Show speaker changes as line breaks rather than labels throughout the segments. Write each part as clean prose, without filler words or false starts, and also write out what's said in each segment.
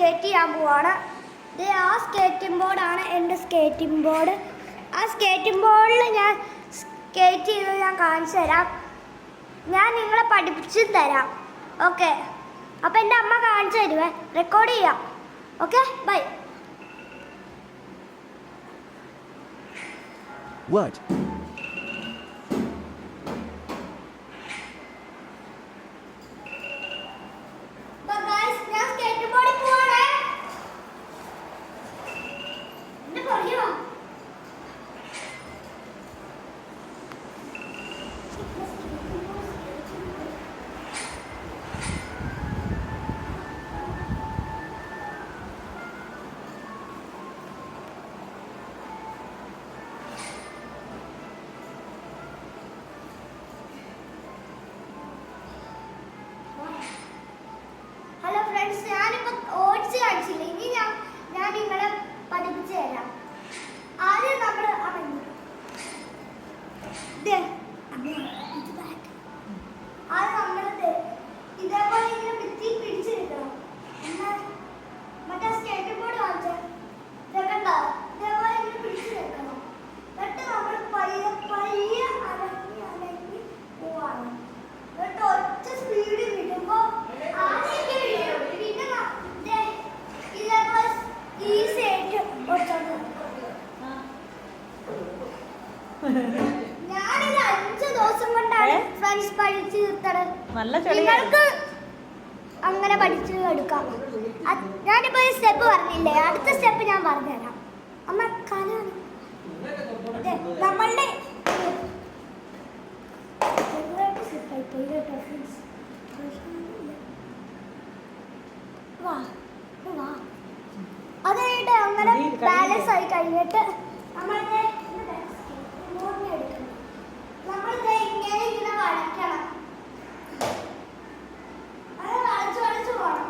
Skate ചെയ്യാൻ പോവാണ്. ഇത് ആ സ്കേറ്റിംഗ് ബോർഡാണ് എൻ്റെ സ്കേറ്റിംഗ് ബോർഡ്. ആ സ്കേറ്റിംഗ് ബോർഡിൽ ഞാൻ സ്കേറ്റ് ചെയ്ത് ഞാൻ കാണിച്ചു തരാം. ഞാൻ നിങ്ങളെ പഠിപ്പിച്ചും തരാം. ഓക്കെ, അപ്പം എൻ്റെ അമ്മ കാണിച്ചു തരുവേ, റെക്കോർഡ് ചെയ്യാം. Okay, bye.
What?
Hello friends, ഞാനിപ്പോൾ ഓടിച്ച് കാണിച്ചില്ല. ഇനി ഞാൻ നിങ്ങളെ പഠിപ്പിച്ചു തരാം. ആദ്യം നമ്മൾ ഇതേപോലെ ഇങ്ങനെ പിടിച്ചെടുക്കണം. മറ്റേ സ്കേറ്റിംഗ് ബോർഡ് കാണിച്ചാൽ ഇതൊക്കെണ്ടോ, ഇതേപോലെ ഇങ്ങനെ പിടിച്ചെടുക്കണം. എന്നിട്ട് നമ്മൾ പയ്യെ അനങ്ങി പോവാണ്. എന്നിട്ട് ഒറ്റ സ്പീഡിൽ വിടുമ്പോൾ ഞാനിത് 5 ദിവസം കൊണ്ടാണ് ഫ്രണ്ട്സ് പഠിച്ചു തീർത്തത്. നിങ്ങൾക്ക് അങ്ങനെ പഠിച്ചു എടുക്കാം. ഞാനിപ്പോ ഈ സ്റ്റെപ്പ് പറഞ്ഞില്ലേ, അടുത്ത സ്റ്റെപ്പ് ഞാൻ പറഞ്ഞുതരാം. അമ്മ കലാണ് നമ്മളുടെ അതായിട്ട് അങ്ങനെ ബാലൻസ് ആയി കഴിഞ്ഞിട്ട് നമ്മളിത് എടുക്കണം. നമ്മളിത് ഇങ്ങനെ വരയ്ക്കണം. അത് വളച്ച് പോകണം.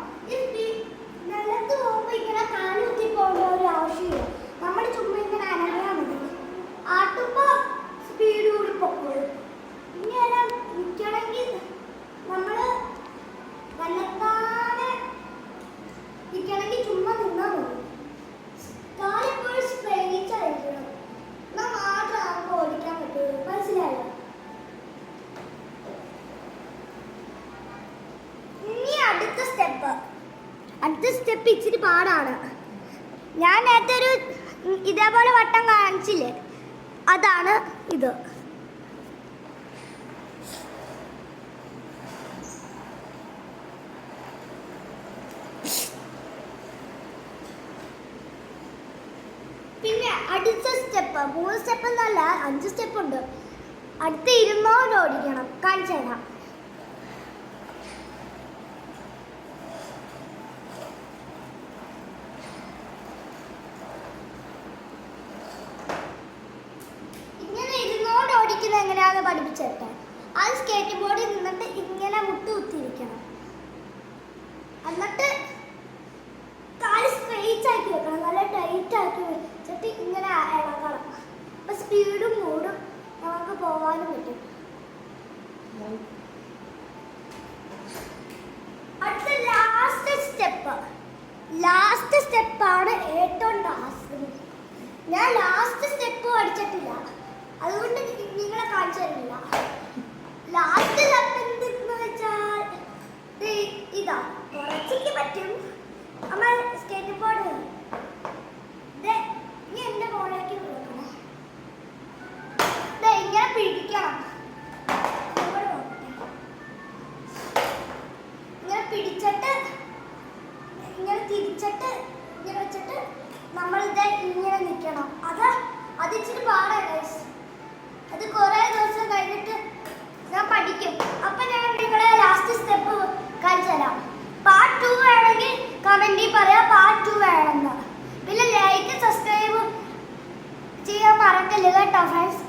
നിലത്ത് പോകുമ്പോൾ ഇങ്ങനെ കാലുകുത്തി പോകേണ്ട ഒരു ആവശ്യമില്ല. നമ്മൾ ചുമ്മാ ഇങ്ങനെ അനങ്ങാൻ മതി. ആട്ടുമ്പോൾ സ്പീഡ് കൂടി പോകോളൂ. ഇങ്ങനെ നിൽക്കണമെങ്കിൽ നമ്മൾ വല്ലത്താതെ നിൽക്കണമെങ്കിൽ ചുമ്മാ നിന്നാൽ മതി. കാലെപ്പോഴും സ്ട്രെയിച്ചായിരിക്കണം. എന്നാൽ മാത്രം നമുക്ക് ഓടിക്കാൻ പറ്റുള്ളൂ. മനസ്സിലായോ? ഇനി അടുത്ത സ്റ്റെപ്പ് ഇച്ചിരി പാടാണ്. ഞാൻ നേരത്തെ ഒരു ഇതേപോലെ വട്ടം കാണിച്ചില്ലേ, അതാണ് ഇത്. പിന്നെ അടുത്ത സ്റ്റെപ്പ് 3 സ്റ്റെപ്പ് എന്നല്ല, 5 സ്റ്റെപ്പ് ഉണ്ട്. അടുത്ത 200 ഓടിക്കണം. കാണിച്ചു തരാം. ഇങ്ങനെ 200 ഓടിക്കുന്നത് എങ്ങനെയാണെന്ന് പഠിപ്പിച്ചേട്ടെ. അത് സ്കേറ്റ് ബോർഡിൽ നിന്നിട്ട് ഇങ്ങനെ മുട്ട് കുത്തിയിരിക്കണം. എന്നിട്ട് കാല് സ്ട്രെയിറ്റ് ആക്കി വെക്കണം. നല്ല ടൈറ്റ് ആക്കി വെച്ചിട്ട് ഇങ്ങനെ ഇളകണം. അപ്പൊ സ്പീഡും കൂടും, നമുക്ക് പോകാനും പറ്റും. അടുത്ത ലാസ്റ്റ് സ്റ്റെപ്പാണ് ഏറ്റവും ലാസ്റ്റ്. ഞാൻ ലാസ്റ്റ് സ്റ്റെപ്പ് പഠിച്ചിട്ടില്ല, അതുകൊണ്ട് നിങ്ങളെ കാണിച്ചു തരില്ല. ലാസ്റ്റ് സ്റ്റെപ്പ് എന്തെന്ന് വെച്ചാൽ ഇതാ, കുറച്ചേക്ക് പറ്റും. അമ്മ സ്കേറ്റ് ബോർഡ് ഇനി എന്റെ മോളേക്ക് കൊടുക്കണം. ഇങ്ങനെ പിടിക്കണം. ഇങ്ങനെ പിടിച്ചിട്ട് ഇങ്ങനെ തിരിച്ചിട്ട് ഇങ്ങനെ വെച്ചിട്ട് നമ്മളിത് ഇങ്ങനെ നിൽക്കണം. അത് ഇച്ചിരി പാടാണ് ഗൈസ്. അത് കുറേ ദിവസം കഴിഞ്ഞിട്ട് ഞാൻ പഠിക്കും. അപ്പം ഞാൻ നിങ്ങളെ ലാസ്റ്റ് സ്റ്റെപ്പ് കാണിച്ചു തരാം. പാർട്ട് 2 വേണമെങ്കിൽ കമന്റിൽ പറയാം, പാർട്ട് 2 വേണമെന്ന്. പിന്നെ ലൈക്ക് സബ്സ്ക്രൈബ് ചെയ്യാൻ മറക്കല്ല് കേട്ടോ ഫ്രണ്ട്സ്.